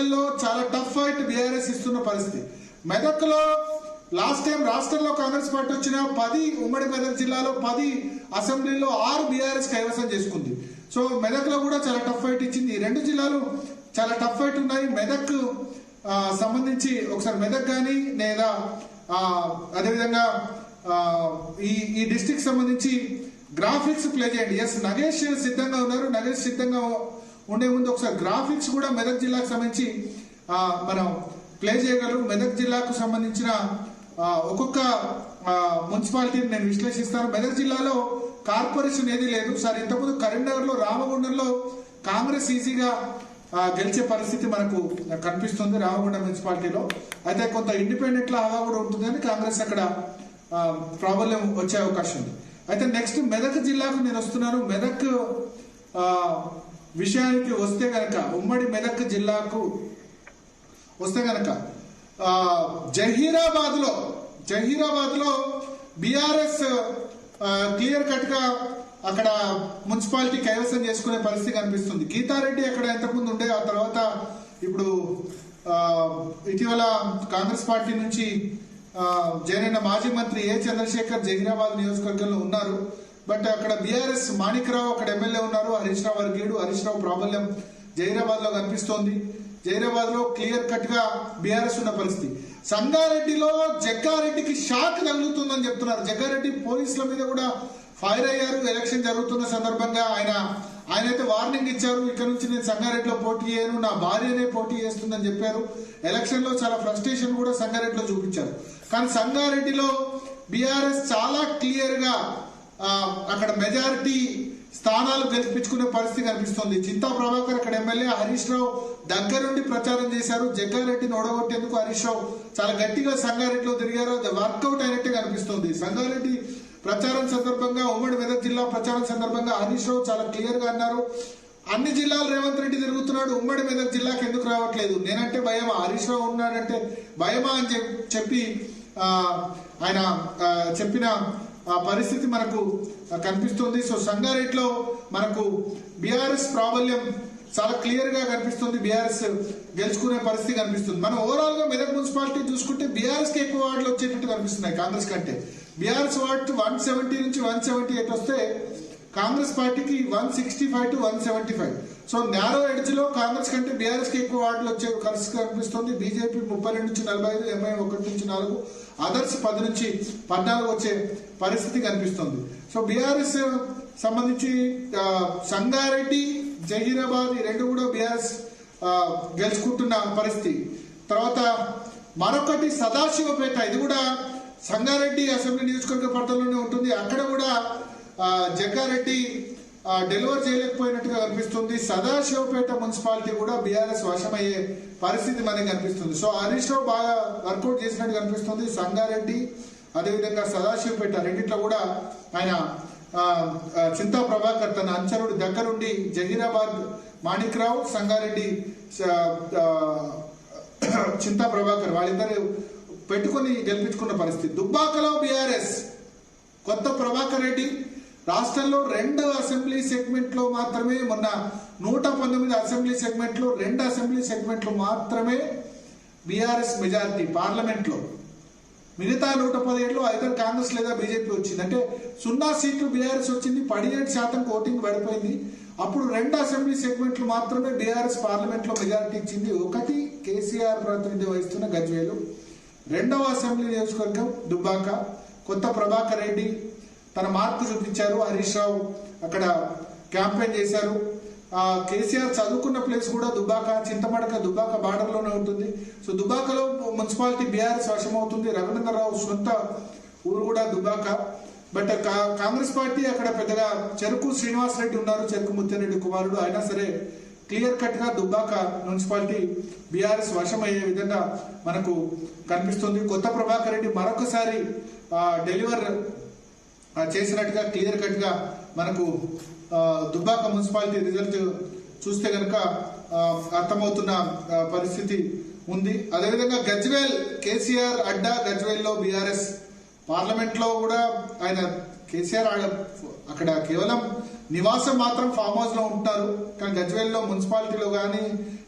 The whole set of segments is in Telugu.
వరంగల్లో చాలా టఫ్ ఫైట్ బీఆర్ఎస్ ఇస్తున్న పరిస్థితి. మెదక్లో లాస్ట్ టైం రాష్ట్రంలో కాంగ్రెస్ పార్టీ వచ్చిన 10 ఉమ్మడి మెదక్ జిల్లాలో 10 అసెంబ్లీలో 6 బీఆర్ఎస్ కైవసం చేసుకుంది. సో మెదక్లో కూడా చాలా టఫ్ ఫైట్ ఇచ్చింది. ఈ 2 జిల్లాలు చాలా టఫ్ ఫైట్ ఉన్నాయి. మెదక్ సంబంధించి ఒకసారి మెదక్ కానీ లేదా అదేవిధంగా ఈ డిస్ట్రిక్ట్ సంబంధించి గ్రాఫిక్స్ ప్లే చేయండి. ఎస్, నగేష్ సిద్ధంగా ఉన్నారు. నగేష్ సిద్ధంగా ఉండే ముందు ఒకసారి గ్రాఫిక్స్ కూడా మెదక్ జిల్లాకు సంబంధించి మనం ప్లే చేయగలరు. మెదక్ జిల్లాకు సంబంధించిన ఒక్కొక్క మున్సిపాలిటీని నేను విశ్లేషిస్తాను. మెదక్ జిల్లాలో కార్పొరేషన్ ఏది లేదు సార్. ఇంతకుముందు కరీంనగర్లో రామగుండంలో కాంగ్రెస్ ఈజీగా గెలిచే పరిస్థితి మనకు కనిపిస్తుంది రామగుండం మున్సిపాలిటీలో. అయితే కొంత ఇండిపెండెంట్ లా హవా కూడా ఉంటుంది కానీ కాంగ్రెస్ అక్కడ ప్రాబ్లం వచ్చే అవకాశం ఉంది. అయితే నెక్స్ట్ మెదక్ జిల్లాకు నేను వస్తున్నాను. మెదక్ విషయానికి వస్తే గనక, ఉమ్మడి మెదక్ జిల్లాకు వస్తే గనక జహీరాబాద్ లో బీఆర్ఎస్ క్లియర్ కట్ గా అక్కడ మున్సిపాలిటీ కైవసం చేసుకునే పరిస్థితి కనిపిస్తుంది. గీతారెడ్డి అక్కడ ఇంతకుముందు ఉండే, ఆ తర్వాత ఇప్పుడు ఇటీవల కాంగ్రెస్ పార్టీ నుంచి జైన మాజీ మంత్రి ఏ చంద్రశేఖర్ జహీరాబాద్ నియోజకవర్గంలో ఉన్నారు. బట్ అక్కడ బీఆర్ఎస్ మాణిక్రావు అక్కడ ఎమ్మెల్యే ఉన్నారు. హరీష్ రావు వర్గీయుడు. హరీష్ రావు ప్రాబల్యం జహీరాబాద్ లో కనిపిస్తోంది. జహీరాబాద్ లో క్లియర్ కట్ గా బీఆర్ఎస్ ఉన్న పరిస్థితి. సంగారెడ్డిలో జగ్గారెడ్డికి షాక్ తగులుతుందని చెప్తున్నారు. జగ్గారెడ్డి పోలీసుల మీద కూడా ఫైర్ అయ్యారు. ఎలక్షన్ జరుగుతున్న సందర్భంగా ఆయనైతే వార్నింగ్ ఇచ్చారు. ఇక్కడ నుంచి నేను సంగారెడ్డిలో పోటీ చేయను, నా భార్యనే పోటీ చేస్తుందని చెప్పారు. ఎలక్షన్ లో చాలా ఫ్రస్ట్రేషన్ కూడా సంగారెడ్డిలో చూపించారు. కానీ సంగారెడ్డిలో బీఆర్ఎస్ చాలా క్లియర్ గా అక్కడ మెజారిటీ స్థానాలు గెలిపించుకునే పరిస్థితి కనిపిస్తుంది. చింతా ప్రభాకర్ అక్కడ ఎమ్మెల్యే. హరీష్ రావు దగ్గరుండి ప్రచారం చేశారు. జగ్గారెడ్డిని ఓడగొట్టేందుకు హరీష్ రావు చాలా గట్టిగా సంగారెడ్డిలో తిరిగారు. అది వర్కౌట్ అయినట్టే కనిపిస్తుంది. సంగారెడ్డి ప్రచారం సందర్భంగా, ఉమ్మడి మెదక్ జిల్లా ప్రచారం సందర్భంగా హరీష్ రావు చాలా క్లియర్ గా అన్నారు, అన్ని జిల్లాలు రేవంత్ రెడ్డి తిరుగుతున్నాడు, ఉమ్మడి మెదక్ జిల్లాకి ఎందుకు రావట్లేదు, నేనంటే భయమా, హరీష్ రావు ఉన్నాడంటే భయమా అని చెప్పి ఆయన చెప్పిన పరిస్థితి మనకు కనిపిస్తుంది. సో సంగారెడ్డిలో మనకు బీఆర్ఎస్ ప్రాబల్యం చాలా క్లియర్ గా కనిపిస్తుంది. బీఆర్ఎస్ గెలుచుకునే పరిస్థితి కనిపిస్తుంది. మనం ఓవరాల్ గా మెదక్ మున్సిపాలిటీ చూసుకుంటే బీఆర్ఎస్ కి ఎక్కువ వార్డులు వచ్చేటట్టు కనిపిస్తున్నాయి కాంగ్రెస్ కంటే. బీఆర్ఎస్ వార్డు 170 నుంచి 178 వస్తే కాంగ్రెస్ పార్టీకి 165 to 175. సో నేరో ఎడ్జ్ లో కాంగ్రెస్ కంటే బీఆర్ఎస్ కి ఎక్కువ వార్డులు వచ్చే పరిస్థితి కనిపిస్తుంది. బీజేపీ 32 నుంచి 45, ఎంఐ 1 నుంచి 4, అదర్స్ 10 నుంచి 14 వచ్చే పరిస్థితి కనిపిస్తుంది. సో బీఆర్ఎస్ సంబంధించి సంగారెడ్డి, జహీరాబాద్ ఈ 2 కూడా బీఆర్ఎస్ గెలుచుకుంటున్న పరిస్థితి. తర్వాత మరొకటి సదాశివపేట, ఇది కూడా సంగారెడ్డి అసెంబ్లీ నియోజకవర్గ పరిధిలోనే ఉంటుంది. అక్కడ కూడా జగ్గారెడ్డి డెలివర్ చేయలేకపోయినట్టుగా కనిపిస్తుంది. సదాశివపేట మున్సిపాలిటీ కూడా బీఆర్ఎస్ వశమయ్యే పరిస్థితి మనకి కనిపిస్తుంది. సో హరీష్ రావు బాగా వర్కౌట్ చేసినట్టు కనిపిస్తుంది. సంగారెడ్డి అదేవిధంగా సదాశివపేట రెండిట్లో కూడా ఆయన చింతా ప్రభాకర్ తన అంచరుడి దగ్గరుండి జహీరాబాద్ మాణిక్రావు, సంగారెడ్డి చింతా ప్రభాకర్ వాళ్ళిద్దరు పెట్టుకుని గెలిపించుకున్న పరిస్థితి. దుబ్బాకలో బీఆర్ఎస్ కొత్త ప్రభాకర్ రెడ్డి రాష్ట్రంలో 2 అసెంబ్లీ సెగ్మెంట్ లో మాత్రమే, మొన్న 119 అసెంబ్లీ సెగ్మెంట్ లో 2 అసెంబ్లీ సెగ్మెంట్లు మాత్రమే బీఆర్ఎస్ మెజారిటీ పార్లమెంట్ లో. మిగతా 117లో ఐదర్ కాంగ్రెస్ లేదా బీజేపీ వచ్చింది. అంటే 0 సీట్లు బీఆర్ఎస్ వచ్చింది. 17% ఓటింగ్ పడిపోయింది. అప్పుడు 2 అసెంబ్లీ సెగ్మెంట్లు మాత్రమే బీఆర్ఎస్ పార్లమెంట్ లో మెజారిటీ ఇచ్చింది. ఒకటి కేసీఆర్ ప్రాతినిధ్యం వహిస్తున్న గజ్వేలు, 2వ అసెంబ్లీ నియోజకవర్గం దుబ్బాక. కొత్త ప్రభాకర్ రెడ్డి తన మార్పు చూపించారు. హరీష్ రావు అక్కడ క్యాంపెయిన్ చేశారు. కేసీఆర్ చదువుకున్న ప్లేస్ కూడా దుబ్బాక, చింతమడక దుబ్బాక బార్డర్ లోనే ఉంటుంది. సో దుబ్బాకలో మున్సిపాలిటీ బీఆర్ఎస్ వశమవుతుంది. రఘునందరావు సొంత ఊరు కూడా దుబ్బాక. బట్ కాంగ్రెస్ పార్టీ అక్కడ పెద్దగా చెరుకు శ్రీనివాస్ రెడ్డి ఉన్నారు, చెరుకు ముత్యారెడ్డి కుమారుడు. అయినా సరే క్లియర్ కట్ గా దుబ్బాక మున్సిపాలిటీ బీఆర్ఎస్ వశమయ్యే విధంగా మనకు కనిపిస్తుంది. కొత్త ప్రభాకర్ రెడ్డి మరొకసారి డెలివర్ చేసినట్టుగా క్లియర్ కట్ గా మనకు దుబ్బాక మున్సిపాలిటీ రిజల్ట్ చూస్తే కనుక అర్థమవుతున్న పరిస్థితి ఉంది. అదేవిధంగా గజ్వేల్ కేసీఆర్ అడ్డా, గజ్వేల్లో బీఆర్ఎస్ పార్లమెంట్ లో కూడా ఆయన కేసీఆర్ అక్కడ కేవలం నివాసం మాత్రం ఫామ్ హౌస్ లో ఉంటారు. కానీ గజ్వేల్లో మున్సిపాలిటీలో కానీ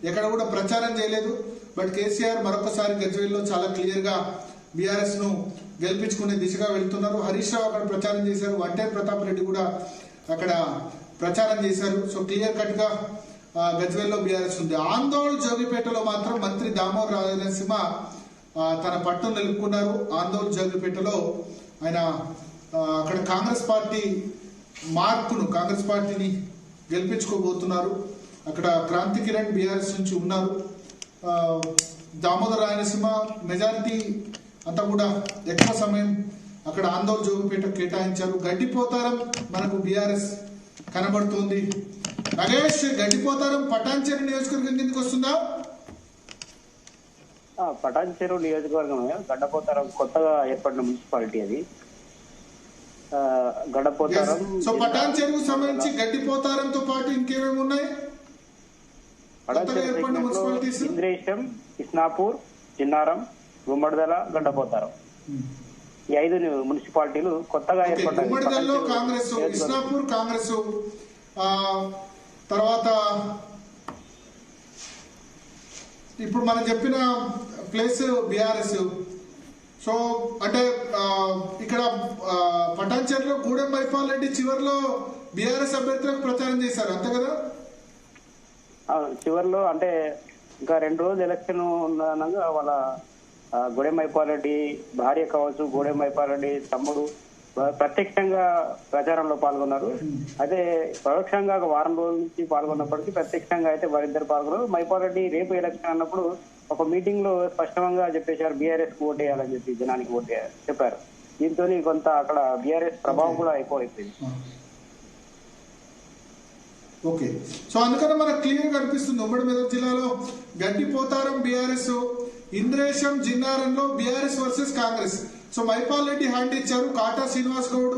ఎక్కడ కూడా ప్రచారం చేయలేదు. బట్ కేసీఆర్ మరొకసారి గజ్వేల్లో చాలా క్లియర్ గా బీఆర్ఎస్ ను గెలిపించుకునే దిశగా వెళ్తున్నారు. హరీష్ రావు అక్కడ ప్రచారం చేశారు, వంటేరు ప్రతాప్ రెడ్డి కూడా అక్కడ ప్రచారం చేశారు. సో క్లియర్ కట్ గా గజ్వేల్లో బీఆర్ఎస్ ఉంది. ఆందోళ్ జోగిపేటలో మాత్రం మంత్రి దామోదర్ రాజనరసింహ తన పట్టును నిలుపుకున్నారు. ఆందోళ్ జోగిపేటలో ఆయన అక్కడ కాంగ్రెస్ పార్టీని గెలిపించుకోబోతున్నారు. అక్కడ క్రాంతి కిరణ్ బీఆర్ఎస్ నుంచి ఉన్నారు. దామోదర్ రాయలసీమ మెజారిటీ అంతా కూడా ఎక్కువ సమయం అక్కడ ఆందోళన జోగిపేట కేటాయించారు. గడ్డిపోతారం మనకు బీఆర్ఎస్ కనబడుతోంది. నగేష్, గడ్డిపోతారం పటాన్చెరు నియోజకవర్గం కిందకి వస్తుందా? పటాన్చెరు నియోజకవర్గమే. గడ్డపోతారం కొత్తగా ఏర్పడిన మున్సిపాలిటీ అది. గడ్డపోతారం. సో పటాన్చెరుకు సంబంధించి గడ్డిపోతారంతో పాటు ఇంకేమేమి ఉన్నాయి? ఇంద్రేశం, ఇస్నాపూర్, చిన్నారం, గుమ్మడిదల, గడ్డపోతారం ఈ 5 మున్సిపాలిటీలు కొత్తగా ఏర్పడ్డాయి. గుమ్మడిదలలో కాంగ్రెస్, ఇస్నాపూర్ కాంగ్రెస్, తర్వాత ఇప్పుడు మనం చెప్పిన ప్లేస్ బీఆర్ఎస్. సో అంటే ఇక్కడ పటాన్చెరులో గూడెం మైపాల్ రెడ్డి చివరిలో బీఆర్ఎస్ అభ్యర్థులకు ప్రచారం చేశారు, అంతే కదా? చివరిలో అంటే ఇంకా 2 రోజులు ఎలక్షన్ ఉండగా వాళ్ళ గూడెం మైపాల్ రెడ్డి భార్య కావచ్చు, గూడెం మైపాల్ రెడ్డి తమ్ముడు ప్రత్యక్షంగా ప్రచారంలో పాల్గొన్నారు. అయితే పరోక్షంగా 1 వారం రోజుల నుంచి పాల్గొన్నప్పటికీ ప్రత్యక్షంగా అయితే వారిద్దరు పాల్గొన్నారు. మైపాల్ రెడ్డి రేపు ఎలక్షన్ అన్నప్పుడు ఒక మీటింగ్ లో స్పష్టంగా చెప్పేశారు బీఆర్ఎస్ కు ఓటేయాలని చెప్పి, జనానికి ఓటేయాలి చెప్పారు. దీంతో కొంత అక్కడ బీఆర్ఎస్ ప్రభావం కూడా ఎక్కువైపోయింది. ఓకే, సో అందుకని మనకు క్లియర్ గా అనిపిస్తుంది ఉమ్మడి మెదక్ జిల్లాలో గడ్డిపోతారం బీఆర్ఎస్, ఇంద్రేశం జిన్నారంలో BRS versus Congress. So Mahipal Reddy hand ఇచ్చారు. కాటా శ్రీనివాస్ గౌడ్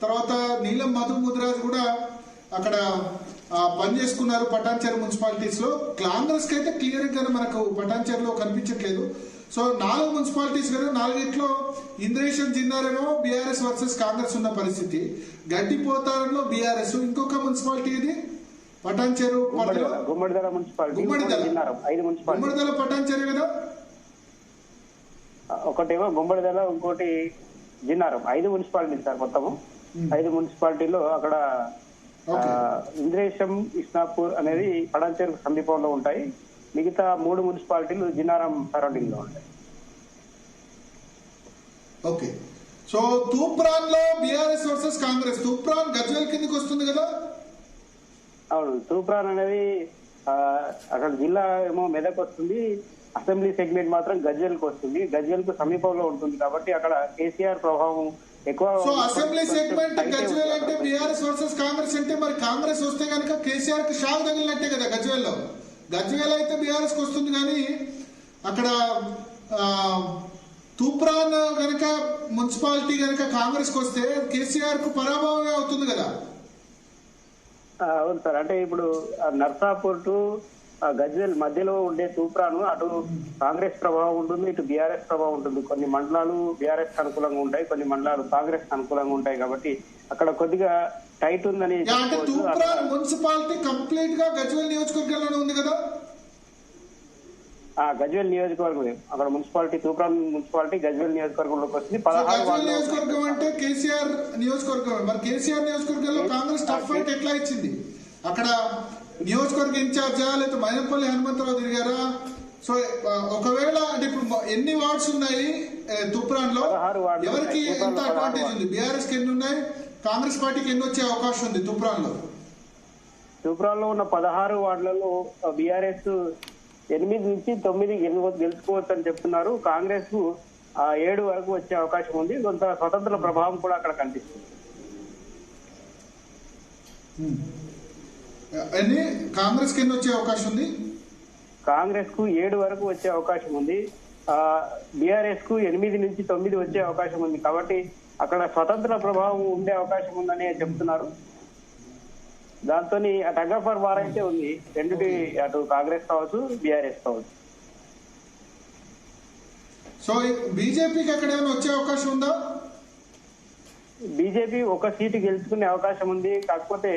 తర్వాత నీలం మధు ముదిరాజ్ కూడా అక్కడ పనిచేసుకున్నారు పటాన్చెరు మున్సిపాలిటీస్ లో. కాంగ్రెస్ కి అయితే క్లియర్ గా మనకు పటాన్చెరులో కనిపించట్లేదు. సో 4 మున్సిపాలిటీస్ కదా, 4ట్లో ఇంద్రేశం జిన్నారేమో బీఆర్ఎస్ వర్సెస్ కాంగ్రెస్ ఉన్న పరిస్థితి. గడ్డిపోతారంలో బీఆర్ఎస్, ఇంకొక మున్సిపాలిటీ ఇది పటాన్చెరు గుమ్మడిదల మున్సిపాలిటీ. గుమ్మడిదల పటాన్చెరు కదా, ఒకటేమో గుమ్మడిదల, ఇంకోటి జిన్నారం. 5 మున్సిపాలిటీ సార్ మొత్తము. 5 మున్సిపాలిటీలో అక్కడ ఇంద్రేశం, ఇస్నాపూర్ అనేది పటాన్చెరుకు సమీపంలో ఉంటాయి. మిగతా 3 మున్సిపాలిటీలు జిన్నారం సరౌండింగ్ లో ఉంటాయి. ఓకే, సో తూప్రాన్ లో బీఆర్ఎస్ వర్సెస్ కాంగ్రెస్. తూప్రాన్ గజ్వేల్ కిందకి వస్తుంది కదా? అవును, తూప్రాన్ అనేది అక్కడ జిల్లా ఏమో మెదక్ వస్తుంది, అసెంబ్లీ సెగ్మెంట్ మాత్రం గజ్వేల్ కు వస్తుంది. గజ్వేల్ కు సమీపంలో ఉంటుంది కాబట్టి అక్కడ కేసీఆర్ ప్రభావం ఎక్కువ. సో అసెంబ్లీ సెగ్మెంట్ గజ్వేల్ అంటే బీఆర్ఎస్ వర్సెస్ కాంగ్రెస్ అంటే మరి కాంగ్రెస్ వస్తే కనుక కేసీఆర్ కి షాక్ తగిలినట్టే కదా గజ్వేల్లో. గజ్వేల్ అయితే బీఆర్ఎస్ కు వస్తుంది, కానీ అక్కడ తూప్రాన్ గనక మున్సిపాలిటీ గనక కాంగ్రెస్ కు వస్తే కేసీఆర్ కు పరాభవమే అవుతుంది కదా. అవును సార్, అంటే ఇప్పుడు నర్సాపూర్ టు గజ్వేల్ మధ్యలో ఉండే తూప్రాను అటు కాంగ్రెస్ ప్రభావం ఉంటుంది, ఇటు బీఆర్ఎస్ ప్రభావం ఉంటుంది. కొన్ని మండలాలు బీఆర్ఎస్ అనుకూలంగా ఉంటాయి, కొన్ని మండలాలు కాంగ్రెస్ అనుకూలంగా ఉంటాయి. కాబట్టి అక్కడ కొద్దిగా టైట్ ఉందని. తూప్రాన్ మున్సిపాలిటీ కంప్లీట్ గా గజ్వేల్ నియోజకవర్గంలోనే ఉంది కదా? గజ్వేల్ నియోజకవర్గం అక్కడ మున్సిపాలిటీ, తూప్రాన్ మున్సిపాలిటీ గజ్వేల్ నియోజకవర్గంలోకి వస్తుంది. 16 నియోజకవర్గం అంటే కేసీఆర్ నియోజకవర్గం. మరి కేసీఆర్ నియోజకవర్గంలో కాంగ్రెస్ టఫ్ ఫైట్ ఎట్లా ఇచ్చింది? అక్కడ నియోజకవర్గ ఇన్ఛార్జా లేకపోతే మైనపల్లి హనుమంతరావు తిరిగారా? సో ఒకవేళ అంటే ఇప్పుడు ఎన్ని వార్డ్స్ ఉన్నాయి తూప్రాన్ లో? ఎవరికి ఎంత అడ్వాంటేజ్ ఉంది? బీఆర్ఎస్ కి ఎన్ని ఉన్నాయి, కాంగ్రెస్ పార్టీకి ఎన్ని వచ్చే అవకాశం ఉంది తూప్రాన్ లో? తూప్రాన్ లో ఉన్న 16 వార్డులలో బీఆర్ఎస్ 8 నుంచి 9 గెలుచుకోవచ్చు అని చెప్తున్నారు. కాంగ్రెస్ కు 7 వరకు వచ్చే అవకాశం ఉంది. కొంత స్వతంత్ర ప్రభావం కూడా అక్కడ కనిపిస్తుంది. కాంగ్రెస్ కి ఎన్ని వచ్చే అవకాశం ఉంది? కాంగ్రెస్ కు 7 వరకు వచ్చే అవకాశం ఉంది. బీఆర్ఎస్ కు 8 నుంచి 9 వచ్చే అవకాశం ఉంది. కాబట్టి అక్కడ స్వతంత్ర ప్రభావం ఉండే అవకాశం ఉందని చెప్తున్నారు. దాంతో టగ్ ఆఫ్ వార్ అయితే ఉంది రెండుటి, అటు కాంగ్రెస్ కావచ్చు, బీఆర్ఎస్ కావచ్చు. సో బీజేపీకి అక్కడ ఏమైనా వచ్చే అవకాశం ఉందా? బీజేపీ 1 సీటు గెలుచుకునే అవకాశం ఉంది. కాకపోతే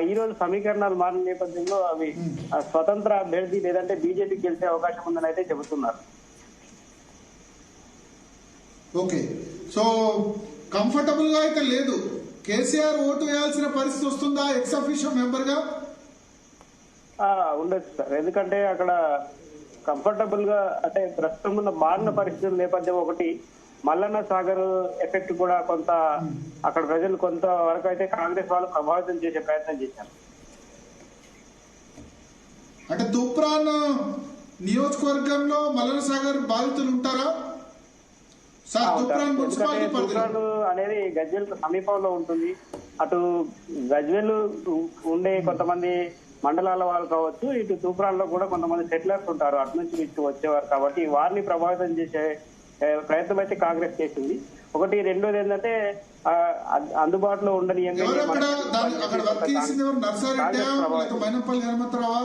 ఈ రోజు సమీకరణాలు మారిన నేపథ్యంలో అవి స్వతంత్ర అభ్యర్థి లేదంటే బీజేపీ గెలిచే అవకాశం ఉందని అయితే చెబుతున్నారు. ఓకే, సో కంఫర్టబుల్ గా అయితే లేదు. కేసీఆర్ ఓటు వేయాల్సిన పరిస్థితి వస్తుందా ఎక్స్ అఫీషియో మెంబర్ గా? ఉండొచ్చు సార్, ఎందుకంటే అక్కడ కంఫర్టబుల్ గా అంటే ప్రస్తుతం ఉన్న మారిన పరిస్థితుల నేపథ్యం ఒకటి, మల్లన్న సాగర్ ఎఫెక్ట్ కూడా కొంత అక్కడ ప్రజలు కొంత వరకు అయితే కాంగ్రెస్ వాళ్ళు ప్రభావితం చేసే ప్రయత్నం చేశారు. అంటే తూప్రాన్ నియోజకవర్గంలో మల్లన్న సాగర్ బాధితులు ఉంటారా సార్? తూప్రాన్ మున్సిపాలిటీ తూప్రాన్ అనేది గజ్వేల్ సమీపంలో ఉంటుంది. అటు గజ్వేల్ ఉండే కొంతమంది మండలాల వాళ్ళు కావచ్చు, ఇటు తూప్రాన్ లో కూడా కొంతమంది సెటిలర్స్ ఉంటారు, అటు నుంచి ఇటు వచ్చేవారు. కాబట్టి వారిని ప్రభావితం చేసే ప్రయత్నం అయితే కాంగ్రెస్ చేసింది. ఒకటి, రెండోది ఏంటంటే అందుబాటులో ఉండని మైనంపల్లి హనుమంతరావా,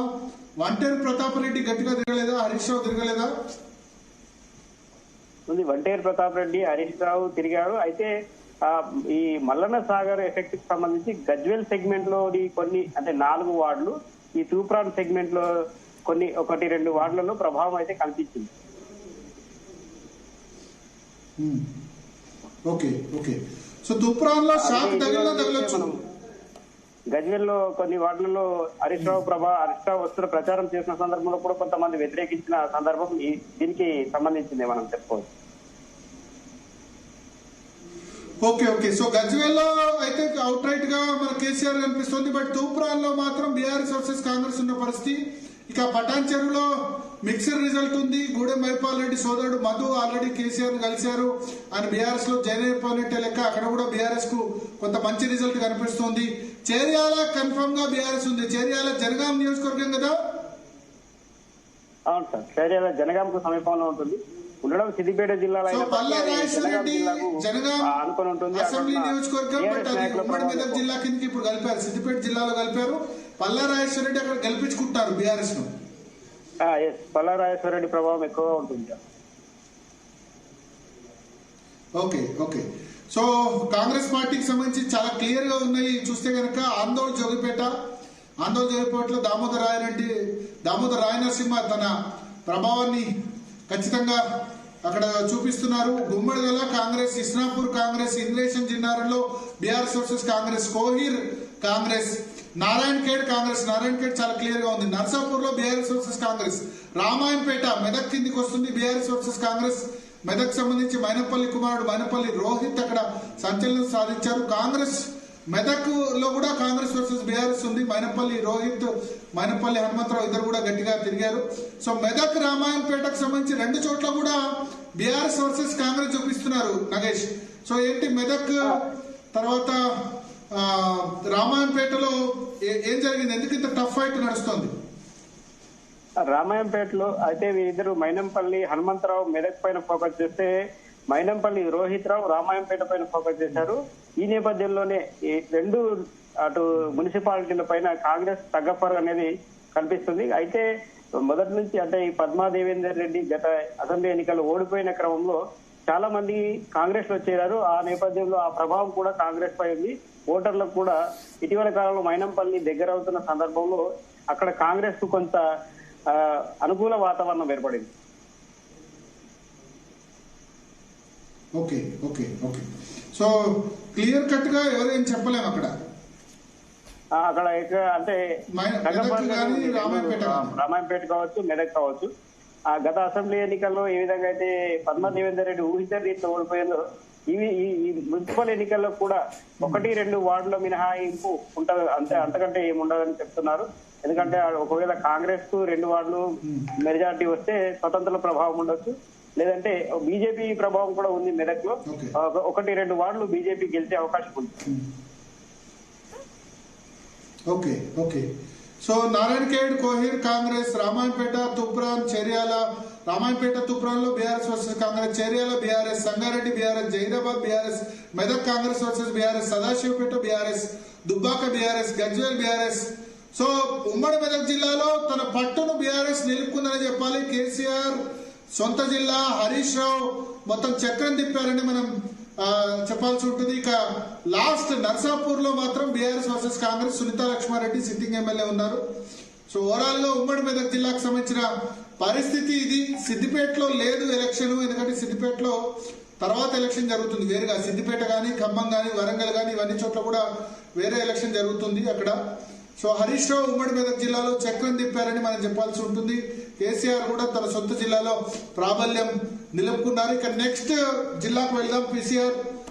వంటేరు ప్రతాప్ రెడ్డి గట్టిగా తిరగలేదా? హరీష్ రావు తిరగలేదా? ఉంది, వంటేరు ప్రతాప్ రెడ్డి, హరీష్ రావు తిరిగారు. అయితే ఈ మల్లన్న సాగర్ ఎఫెక్ట్ కి సంబంధించి గజ్వేల్ సెగ్మెంట్ లో కొన్ని అంటే 4 వార్డులు, ఈ తూప్రాన్ సెగ్మెంట్ లో కొన్ని 1-2 వార్డులలో ప్రభావం అయితే కనిపించింది. ఓకే ఓకే, సో తూప్రాన్ లో షాక్ తగలొచ్చు. గజ్వేల్ లో కొన్ని వార్డులలో హరీష్ రావు వస్తున్న ప్రచారం చేసిన సందర్భంలో కూడా కొంతమంది వ్యతిరేకించిన సందర్భం దీనికి సంబంధించింది మనం చెప్పుకోవచ్చు. ఓకే ఓకే, సో గజ్వేల్ లో అయితే అవుట్ రైట్ గా మన కేసీఆర్ కనిపిస్తుంది. బట్ తూప్రాన్ లో మాత్రం బీఆర్ఎస్ వర్సెస్ కాంగ్రెస్ ఉన్న పరిస్థితి. ఇక పటాన్ చెరువులో మిక్సర్ రిజల్ట్ ఉంది. గూడెం మైపాల్ రెడ్డి సోదరుడు మధు ఆల్రెడీ కేసీఆర్ కలిశారు. ఆయన బీఆర్ఎస్ లో జాయిన్ అయిపోయినట్టే లెక్క. అక్కడ కూడా బీఆర్ఎస్ కు కొంత మంచి రిజల్ట్ కనిపిస్తుంది. చేర్యాల కన్ఫర్మ్ గా బీఆర్ఎస్ ఉంది. చేర్యాల జనగాం నియోజకవర్గం కదా? అవును సార్, చేర్యాల జనగాంకు సమీపంలో ఉంటుంది. ఉండడం సిద్దిపేట జిల్లాలో అనుకుని ఉంటుంది. అసెంబ్లీ నియోజకవర్గం, బట్ అది ఉమ్మడి మెదక్ జిల్లా కిందకి ఇప్పుడు కలిపారు, సిద్దిపేట జిల్లాలో కలిపారు. పల్లా రాజేశ్వర రెడ్డి అక్కడ గెలిపించుకుంటారు బీఆర్ఎస్ ను. పల్లా రాజేశ్వర రెడ్డి ప్రభావం ఎక్కువగా ఉంటుంది. ఓకే ఓకే, సో కాంగ్రెస్ పార్టీకి సంబంధించి చాలా క్లియర్ గా ఉన్నాయి చూస్తే కనుక. ఆందోళన జోగిపేటలో దామోదర్ రాయనరసింహ తన ప్రభావాన్ని ఖచ్చితంగా అక్కడ చూపిస్తున్నారు. గుమ్మడిగల కాంగ్రెస్, ఇస్నాపూర్ కాంగ్రెస్, ఇంద్రేషన్ జిన్నారంలో బీఆర్ఎస్ వర్సెస్ కాంగ్రెస్, కోహీర్ కాంగ్రెస్, నారాయణ్ ఖేడ్ కాంగ్రెస్. నారాయణ్ ఖేడ్ చాలా క్లియర్ గా ఉంది. నర్సాపూర్ లో బీఆర్ఎస్ వర్సెస్ కాంగ్రెస్. రామాయంపేట మెదక్ కిందికి వస్తుంది, బీఆర్ఎస్ వర్సెస్ కాంగ్రెస్. మెదక్ సంబంధించి మైనపల్లి కుమారుడు మైనపల్లి రోహిత్ అక్కడ సంచలనం సాధించారు. కాంగ్రెస్ మెదక్ లో కూడా కాంగ్రెస్ వర్సెస్ బీఆర్ఎస్ ఉంది. మైనపల్లి రోహిత్, మైనపల్లి హనుమంతరావు ఇద్దరు కూడా గట్టిగా తిరిగారు. సో మెదక్ రామాయంపేటకు సంబంధించి 2 చోట్ల కూడా బీఆర్ఎస్ వర్సెస్ కాంగ్రెస్ చూపిస్తున్నారు నగేష్. సో ఏంటి మెదక్ తర్వాత రామాయంపేటలో ఏం జరిగింది? ఎందుకు ఇంత టఫ్ ఫైట్ నడుస్తుంది? రామాయంపేటలో అయితే వీరిద్దరు మైనంపల్లి హనుమంతరావు మెదక్ పైన ఫోకస్ చేస్తే, మైనంపల్లి రోహిత్ రావు రామాయంపేట పైన ఫోకస్ చేశారు. ఈ నేపథ్యంలోనే ఈ 2 అటు మున్సిపాలిటీల పైన కాంగ్రెస్ తగ్గఫర్ అనేది కనిపిస్తుంది. అయితే మొదటి నుంచి అంటే ఈ పద్మా దేవేందర్ రెడ్డి గత అసెంబ్లీ ఎన్నికల్లో ఓడిపోయిన క్రమంలో చాలా మంది కాంగ్రెస్ లో చేరారు. ఆ నేపథ్యంలో ఆ ప్రభావం కూడా కాంగ్రెస్ పై ఉంది. ఓటర్లకు కూడా ఇటీవల కాలంలో మైనంపల్లి దగ్గర అవుతున్న సందర్భంలో అక్కడ కాంగ్రెస్ కు కొంత అనుకూల వాతావరణం ఏర్పడింది. Okay okay okay, so clear cut గా ఎవరేం చెప్పలేము అక్కడ అంటే రామాయంపేట కావచ్చు, మెదక్ కావచ్చు. గత అసెంబ్లీ ఎన్నికల్లో ఏ విధంగా అయితే పద్మా దేవేందర్ రెడ్డి ఊహించిన రీతిలో ఓడిపోయిందో, ఈ మున్సిపల్ ఎన్నికల్లో కూడా 1-2 వార్డుల మినహాయింపు ఉంటది, అంతకంటే ఏముండదని చెప్తున్నారు. ఎందుకంటే ఒకవేళ కాంగ్రెస్ కు 2 వార్డులు మెజార్టీ వస్తే స్వతంత్ర ప్రభావం ఉండొచ్చు, లేదంటే బీజేపీ ప్రభావం కూడా ఉంది మెదక్ లో. 1-2 వార్డులు బీజేపీ గెలిచే అవకాశం ఉంది. Okay okay, so Narayankhed, Kohir Congress, Ramayampet, Toopran, Cheryal. Ramayampet Toopran లో BRS versus Congress, Cheryal BRS, Sangareddy BRS, Zaheerabad BRS, Medak Congress versus BRS, Sadasivpet BRS, Dubbaka BRS, Gajwel BRS. So ఉమ్మడి మెదక్ జిల్లాలో తన పట్టును బీఆర్ఎస్ నిలుపుకుందని చెప్పాలి. కేసీఆర్ సొంత జిల్లా, హరీష్ రావు మొత్తం చక్రం తిప్పారని మనం చెప్పాల్సి ఉంటుంది. ఇక లాస్ట్ నర్సాపూర్ లో మాత్రం BRS versus Congress, Sunitha Laxma Reddy sitting MLA ఉన్నారు. సో ఓవరాల్ గా ఉమ్మడి మెదక్ జిల్లాకు సంబంధించిన పరిస్థితి ఇది. సిద్దిపేటలో లేదు ఎలక్షన్, ఎందుకంటే సిద్దిపేటలో తర్వాత ఎలక్షన్ జరుగుతుంది వేరుగా. సిద్దిపేట కానీ, ఖమ్మం కానీ, వరంగల్ కానీ ఇవన్నీ చోట్ల కూడా వేరే ఎలక్షన్ జరుగుతుంది అక్కడ. సో హరీష్ రావు ఉమ్మడి మెదక్ జిల్లాలో చక్రం తిప్పారని మనం చెప్పాల్సి ఉంటుంది. కేసీఆర్ కూడా తన సొంత జిల్లాలో ప్రాబల్యం నిలుపుకున్నారు. ఇక నెక్స్ట్ జిల్లాకు వెళ్దాం. పీసీఆర్